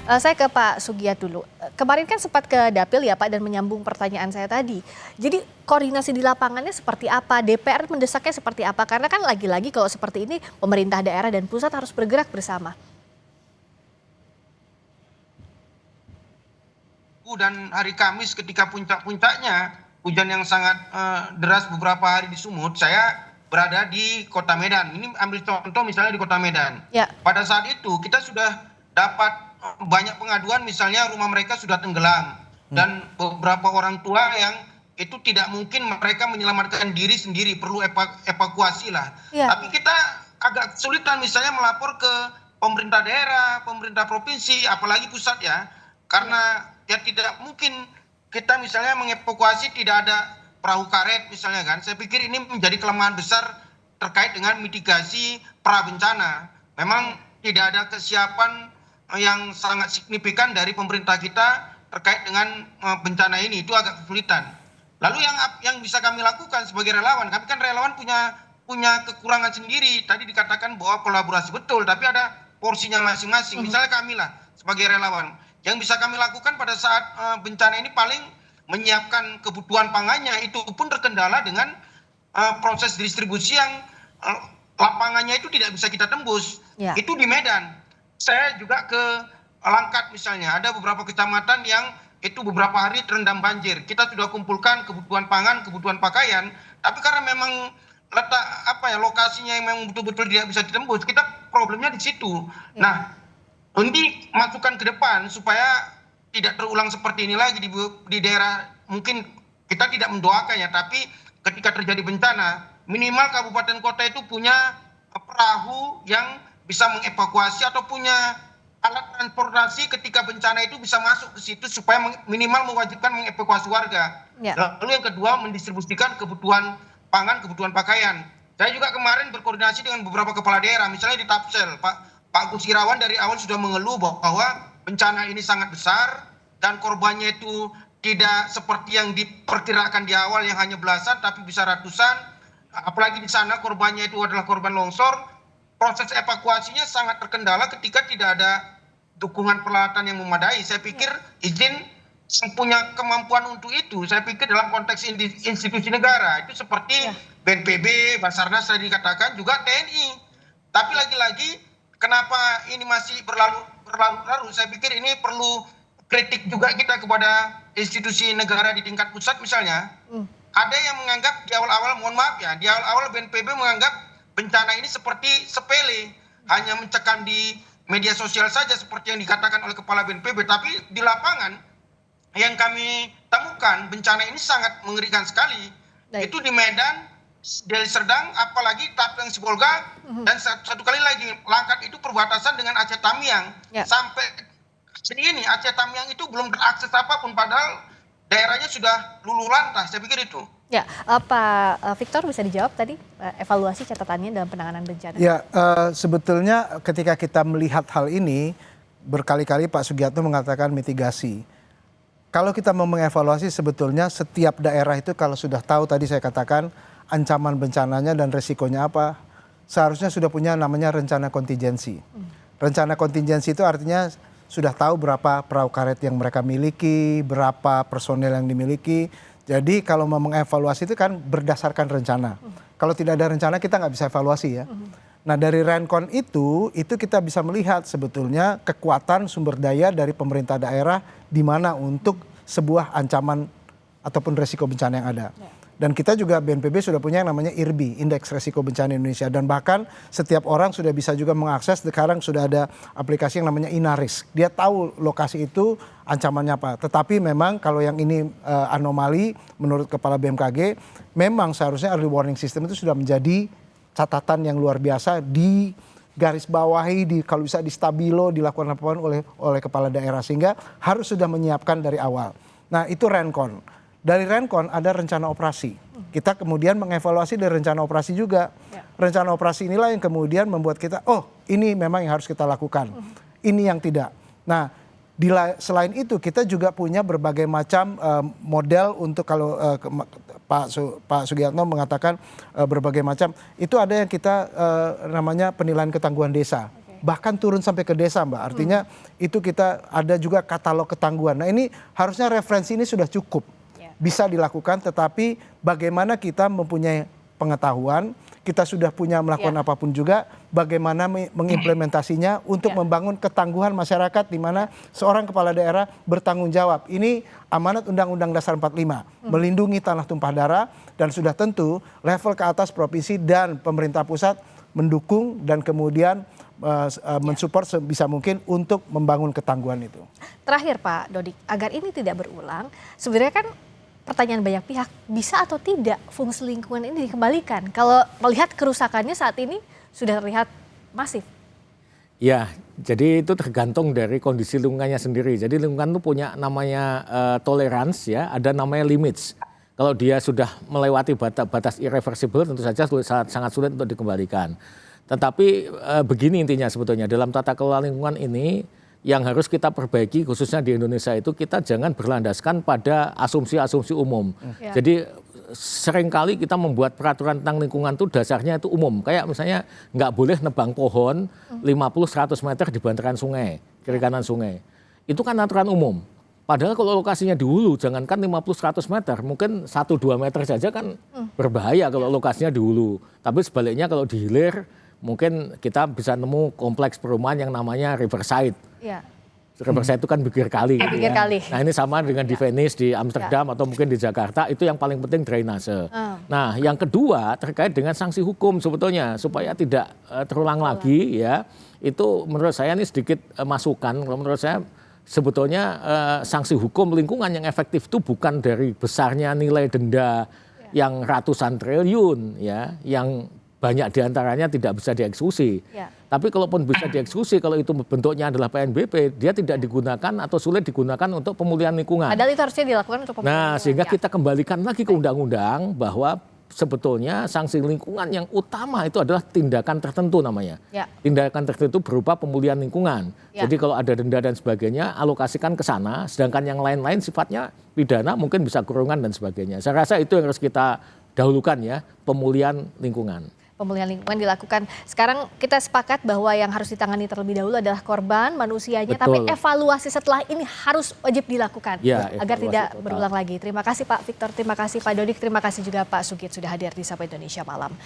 Saya ke Pak Sugiat dulu. Kemarin kan sempat ke Dapil ya Pak dan menyambung pertanyaan saya tadi. Jadi koordinasi di lapangannya seperti apa? DPR mendesaknya seperti apa? Karena kan lagi-lagi kalau seperti ini pemerintah daerah dan pusat harus bergerak bersama. Dan hari Kamis ketika puncak-puncaknya hujan yang sangat deras beberapa hari di Sumut, saya berada di Kota Medan. Ini ambil contoh misalnya di Kota Medan. Ya. Pada saat itu kita sudah dapat banyak pengaduan, misalnya rumah mereka sudah tenggelam dan beberapa orang tua yang itu tidak mungkin mereka menyelamatkan diri sendiri, perlu evakuasi lah. Ya. Tapi kita agak kesulitan misalnya melapor ke pemerintah daerah, pemerintah provinsi, apalagi pusat ya, karena ya tidak mungkin kita misalnya mengevakuasi tidak ada perahu karet misalnya kan. Saya pikir ini menjadi kelemahan besar terkait dengan mitigasi pra bencana. Memang tidak ada kesiapan yang sangat signifikan dari pemerintah kita terkait dengan bencana ini, itu agak kesulitan. Lalu yang bisa kami lakukan sebagai relawan, kami kan relawan punya kekurangan sendiri. Tadi dikatakan bahwa kolaborasi betul, tapi ada porsinya masing-masing. Misalnya kami lah sebagai relawan, yang bisa kami lakukan pada saat bencana ini paling menyiapkan kebutuhan pangannya, itu pun terkendala dengan proses distribusi yang lapangannya itu tidak bisa kita tembus. Ya. Itu di Medan. Saya juga ke Langkat misalnya, ada beberapa kecamatan yang itu beberapa hari terendam banjir. Kita sudah kumpulkan kebutuhan pangan, kebutuhan pakaian, tapi karena memang letak lokasinya yang memang betul-betul tidak bisa ditembus, kita problemnya di situ. Ya. Nah, ini masukan ke depan supaya tidak terulang seperti ini lagi di daerah. Mungkin kita tidak mendoakan ya, tapi ketika terjadi bencana, minimal kabupaten kota itu punya perahu yang bisa mengevakuasi atau punya alat transportasi ketika bencana itu bisa masuk ke situ supaya minimal mewajibkan mengevakuasi warga. Ya. Lalu yang kedua, mendistribusikan kebutuhan pangan, kebutuhan pakaian. Saya juga kemarin berkoordinasi dengan beberapa kepala daerah, misalnya di Tapsel, Pak Gus Irawan dari awal sudah mengeluh bahwa bencana ini sangat besar dan korbannya itu tidak seperti yang diperkirakan di awal yang hanya belasan tapi bisa ratusan. Apalagi di sana korbannya itu adalah korban longsor. Proses evakuasinya sangat terkendala ketika tidak ada dukungan peralatan yang memadai. Saya pikir izin yang punya kemampuan untuk itu, saya pikir dalam konteks institusi negara itu seperti BNPB, Basarnas tadi dikatakan, juga TNI. Tapi lagi-lagi kenapa ini masih berlarut-larut? Saya pikir ini perlu kritik juga kita kepada institusi negara di tingkat pusat misalnya. Ada yang menganggap di awal-awal, mohon maaf ya, di awal-awal BNPB menganggap bencana ini seperti sepele, hanya mencekam di media sosial saja seperti yang dikatakan oleh Kepala BNPB. Tapi di lapangan yang kami temukan bencana ini sangat mengerikan sekali. Itu di Medan, Deli Serdang, apalagi Tapeng Sibolga, dan satu kali lagi Langkat itu perbatasan dengan Aceh Tamiang. Sampai sini Aceh Tamiang itu belum terakses apapun, padahal daerahnya sudah luluh lantas. Saya pikir itu. Ya, Pak Victor bisa dijawab tadi evaluasi catatannya dalam penanganan bencana. Ya, sebetulnya ketika kita melihat hal ini berkali-kali Pak Sugiatno mengatakan mitigasi. Kalau kita mau mengevaluasi sebetulnya setiap daerah itu kalau sudah tahu tadi saya katakan ancaman bencananya dan resikonya apa, seharusnya sudah punya namanya rencana kontingensi. Rencana kontingensi itu artinya sudah tahu berapa perahu karet yang mereka miliki, berapa personel yang dimiliki. Jadi kalau mau mengevaluasi itu kan berdasarkan rencana. Kalau tidak ada rencana kita nggak bisa evaluasi ya. Nah dari Rencon itu kita bisa melihat sebetulnya kekuatan sumber daya dari pemerintah daerah di mana untuk sebuah ancaman ataupun resiko bencana yang ada. Dan kita juga BNPB sudah punya yang namanya IRBI, Indeks Resiko Bencana Indonesia. Dan bahkan setiap orang sudah bisa juga mengakses, sekarang sudah ada aplikasi yang namanya Inaris. Dia tahu lokasi itu ancamannya apa. Tetapi memang kalau yang ini anomali menurut Kepala BMKG, memang seharusnya early warning system itu sudah menjadi catatan yang luar biasa di garis bawahi, kalau bisa di stabilo, dilakukan apa oleh kepala daerah. Sehingga harus sudah menyiapkan dari awal. Nah itu Rencon. Dari Rencon ada rencana operasi. Kita kemudian mengevaluasi dari rencana operasi juga. Rencana operasi inilah yang kemudian membuat kita, oh ini memang yang harus kita lakukan. Ini yang tidak. Nah selain itu kita juga punya berbagai macam model untuk kalau Pak Sugiatno mengatakan berbagai macam. Itu ada yang kita namanya penilaian ketangguhan desa. bahkan turun sampai ke desa, Mbak. Artinya itu kita ada juga katalog ketangguhan. Nah ini harusnya referensi ini sudah cukup. Bisa dilakukan, tetapi bagaimana kita mempunyai pengetahuan, kita sudah punya melakukan apapun juga, bagaimana mengimplementasinya untuk membangun ketangguhan masyarakat di mana seorang kepala daerah bertanggung jawab. Ini amanat Undang-Undang Dasar 45, melindungi tanah tumpah darah, dan sudah tentu level ke atas provinsi dan pemerintah pusat mendukung dan kemudian mensupport sebisa mungkin untuk membangun ketangguhan itu. Terakhir Pak Dodik, agar ini tidak berulang, sebenarnya kan pertanyaan banyak pihak, bisa atau tidak fungsi lingkungan ini dikembalikan? Kalau melihat kerusakannya saat ini sudah terlihat masif. Ya, jadi itu tergantung dari kondisi lingkungannya sendiri. Jadi lingkungan itu punya namanya tolerance ya, ada namanya limits. Kalau dia sudah melewati batas irreversible tentu saja sangat sulit untuk dikembalikan. Tetapi begini intinya sebetulnya dalam tata kelola lingkungan ini yang harus kita perbaiki khususnya di Indonesia itu kita jangan berlandaskan pada asumsi-asumsi umum. Jadi seringkali kita membuat peraturan tentang lingkungan itu dasarnya itu umum. Kayak misalnya nggak boleh nebang pohon 50-100 meter di bantaran sungai, kiri kanan sungai. Itu kan aturan umum. Padahal kalau lokasinya di hulu jangankan 50-100 meter, mungkin 1-2 meter saja kan berbahaya kalau lokasinya di hulu. Tapi sebaliknya kalau di hilir mungkin kita bisa nemu kompleks perumahan yang namanya riverside. Riverside itu kan bibir kali. Nah ini sama dengan di Venice, di Amsterdam atau mungkin di Jakarta, itu yang paling penting drainase. Nah yang kedua terkait dengan sanksi hukum sebetulnya supaya tidak terulang lagi ya, itu menurut saya ini sedikit masukan. Kalau menurut saya sebetulnya sanksi hukum lingkungan yang efektif itu bukan dari besarnya nilai denda yang ratusan triliun ya, yang banyak diantaranya tidak bisa dieksekusi. Tapi kalaupun bisa dieksekusi, kalau itu bentuknya adalah PNBP, dia tidak digunakan atau sulit digunakan untuk pemulihan lingkungan. Padahal itu harusnya dilakukan untuk pemulihan lingkungan. Nah, sehingga kita kembalikan lagi ke undang-undang bahwa sebetulnya sanksi lingkungan yang utama itu adalah tindakan tertentu namanya. Tindakan tertentu berupa pemulihan lingkungan. Jadi kalau ada denda dan sebagainya, alokasikan ke sana, sedangkan yang lain-lain sifatnya pidana, mungkin bisa kurungan dan sebagainya. Saya rasa itu yang harus kita dahulukan ya, pemulihan lingkungan. Pemulihan lingkungan dilakukan. Sekarang kita sepakat bahwa yang harus ditangani terlebih dahulu adalah korban, manusianya. Betul. Tapi evaluasi setelah ini harus wajib dilakukan agar tidak berulang lagi. Terima kasih Pak Victor, terima kasih Pak Dodik, terima kasih juga Pak Sugit sudah hadir di Sapa Indonesia Malam.